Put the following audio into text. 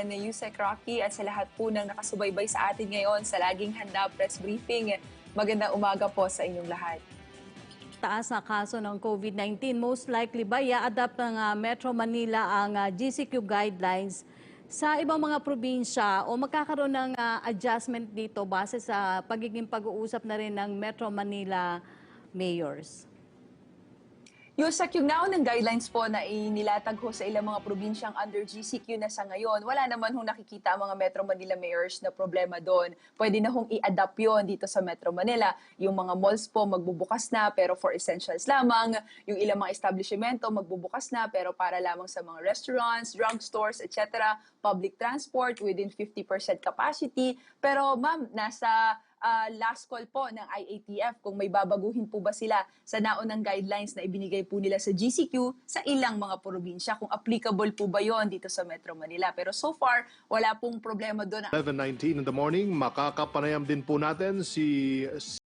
Chairman Yusek Rocky at sa lahat po ng nakasubaybay sa atin ngayon sa Laging Handa Press Briefing. Magandang umaga po sa inyong lahat. Taas na kaso ng COVID-19, most likely ba i-adapt ng Metro Manila ang GCQ guidelines sa ibang mga probinsya o magkakaroon ng adjustment dito base sa pagiging pag-uusap na rin ng Metro Manila Mayors? Yusek, yung naunang guidelines po na inilatag ho sa ilang mga probinsyang under GCQ na sa ngayon, wala naman hong nakikita ang mga Metro Manila Mayors na problema doon. Pwede na hong i-adapt yun dito sa Metro Manila. Yung mga malls po magbubukas na pero for essentials lamang. Yung ilang mga establishmento magbubukas na pero para lamang sa mga restaurants, drugstores, etc. Public transport within 50% capacity. Pero ma'am, nasa last call po ng IATF kung may babaguhin po ba sila sa naunang guidelines na ibinigay po nila sa GCQ sa ilang mga probinsya, kung applicable po ba yon dito sa Metro Manila. Pero so far, wala pong problema doon. 11:19 in the morning, makakapanayam din po natin si